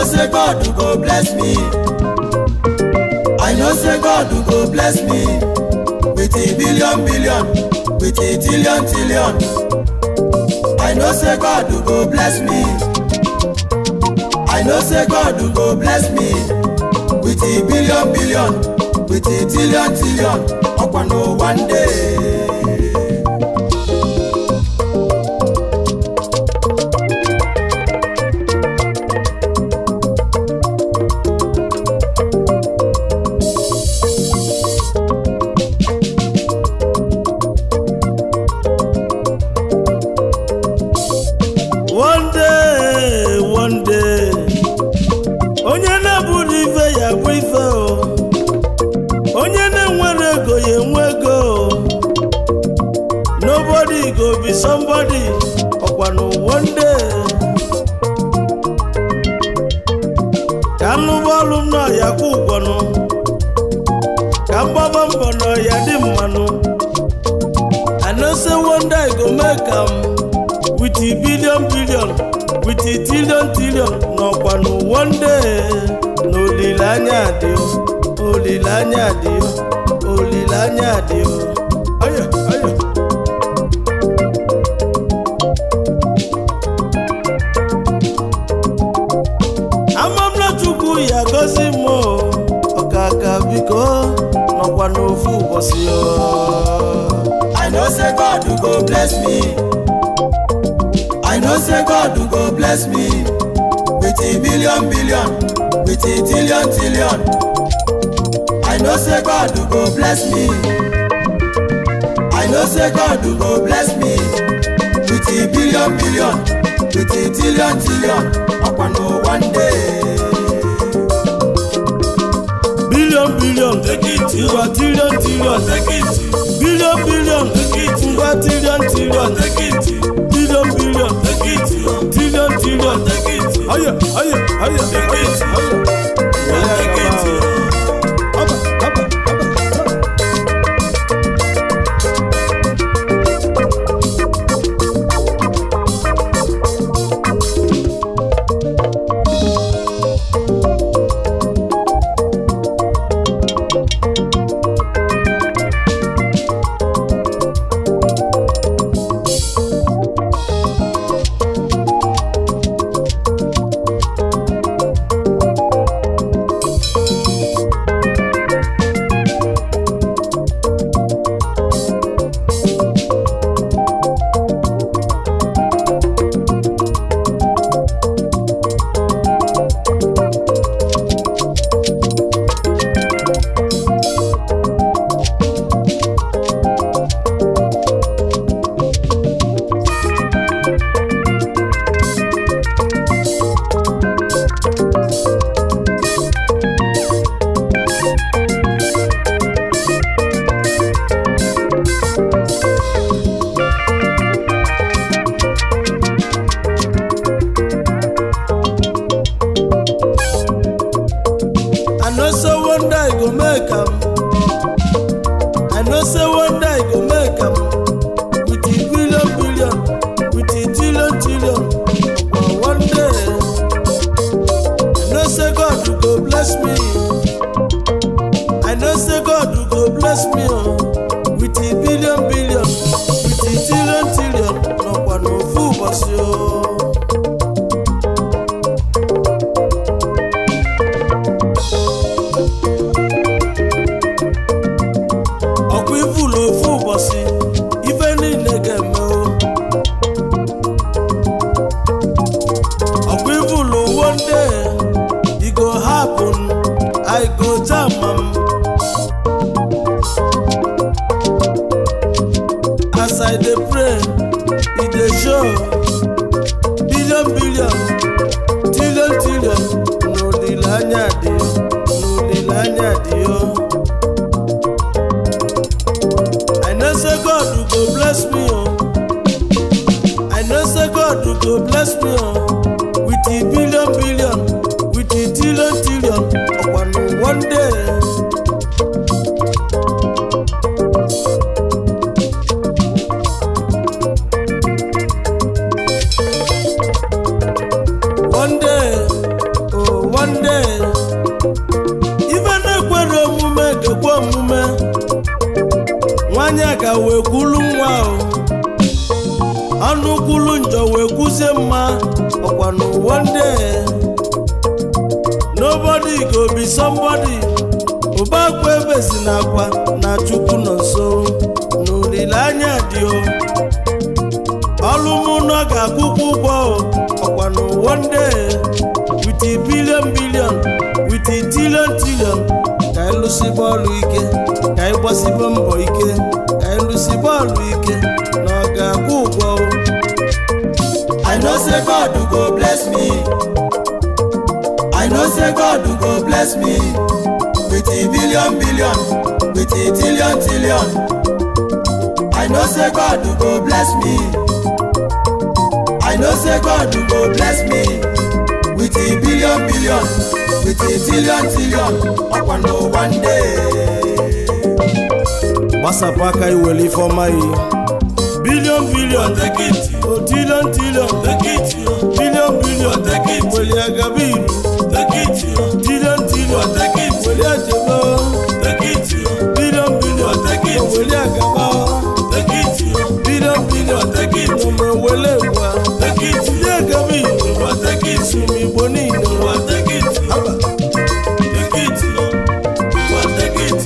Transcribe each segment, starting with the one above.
say God go bless me. I know say God go bless me with a billion, with a trillion. I know say God go bless me. I know say God go bless me with a billion, with a trillion. Upon no one day. One day, onye na-abụrụ ife ya bụ ife o, onye na-enwere ego ya enwe ego. Nobody go be somebody, ọkwanụ one day. Ka nnụba ọlụ m nọ ya kwụ ụgwọnụ, ka mgbaba mbọ nọ ya dị mmanụ. I know say one day go make am with a billion, with a trillion. N'ọkwanụ one day, n'olileanya dị o, olileanya dị o, olileanya dị o. Ayo. Amamna Chukwu ya gozi m ọkaka biko n'ọkwanụ ofu ụbọchị o. I know say God go bless me. I know say God go bless me with a billion, with a trillion. I know say God go bless me. I know say God go bless me with a billion, with a trillion. Upon no one day. Billion, take it. You are trillion, take it. Billion, take it. You are trillion, take it. Billion, take it. Trillion, take it. Ayo. Take it. Take it. Abba. I know say one day go make am with a billion, with a trillion. But one day, I know say God go bless me. I know say God go bless me with a billion, with a trillion. No one no fool but you. One day it go happen, I go jam as I dey pray, it dey show billion, trillion. No lilanya dio. I know say God go bless me, I know say God go bless me, with a billion, with a trillion. Upon one day. One day, oh wee kwulu nwa o ọnụ kwulu njọ wee kwuzie mma ọkwa n'ụwa ndị nobody go be somebody ụbakwa ebe si n'akwa na Chukwu nọ nso n'olileanya dị o ọlụmụnọ ga-akwụkwọ ụgwọ ọkwa n'ụwa ndị with a billion with a trillion ka anyị lụsịba ọlụ ike ka anyị gbasiba mbọ ike ka anyị lụsịba ọlụ ike na ọ ga-akwụ ụgwọ I know say God go bless me. I know say God go bless me with a billion, with a trillion. I know say God go bless me. I know say God go bless me with a billion, with a trillion. Upon no one day. gbasapụ aka iwere ife ọma yi billion take it o trillion take it billion take it weli agaba iru take it trillion take it weli ajebe take it billion take it weli agaba take it billion take it ọmọ wele wa take it weli agaba iru take it sumi igbo niile wa take it haba take it wa take it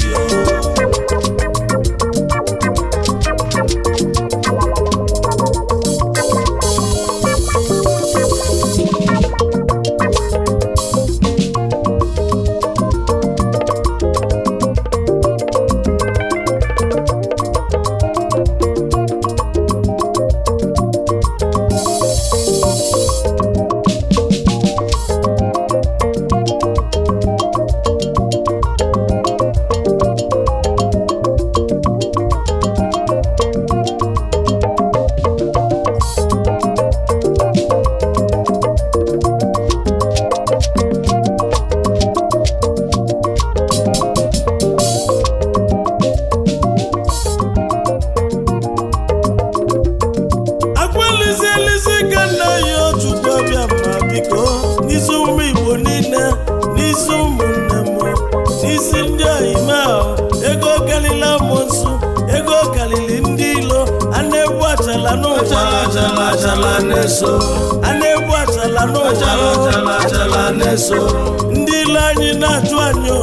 ndị ile anyị na-ajụ anyị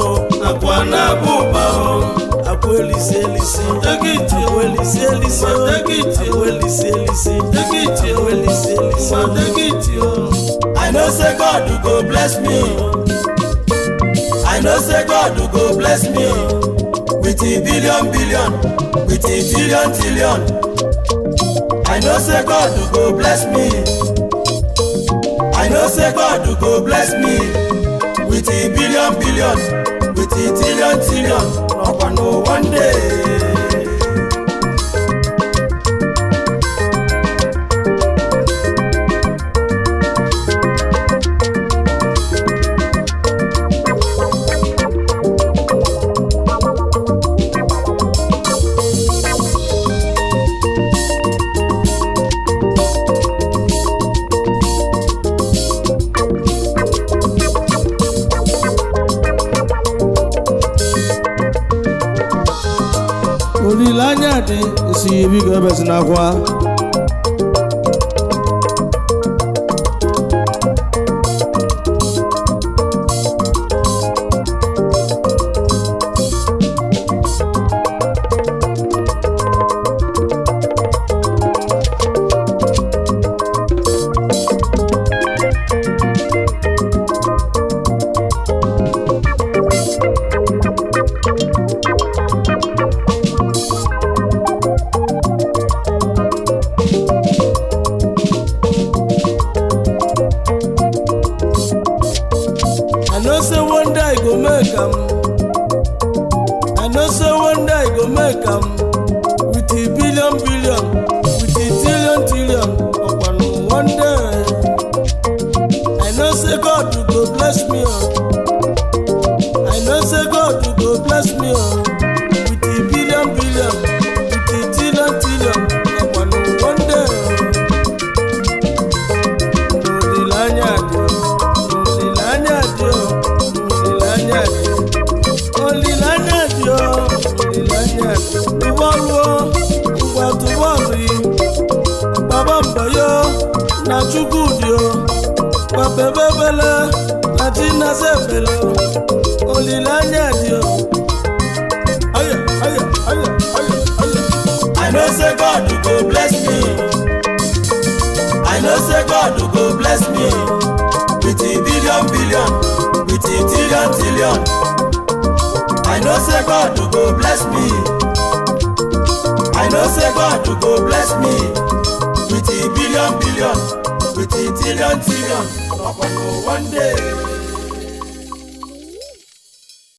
akwa na-abụ ụba akwa elisi I know say God go bless me. I know say God go bless me with a billion, with a trillion. I know say God go bless me. I know say God go bless me with a billion, with a trillion. Upon no one day. olileanya dị esi ebi ga ebezi n'akwa chukwu dị o babebebele na chinazebele olileanya dị o aya aya aya aya aya. I know say God go bless me. I know say God go bless me with a billion billion, with a trillion trillion. I know say God go bless me. I know say God go bless me with a billion billion, with a trillion trillion. One day.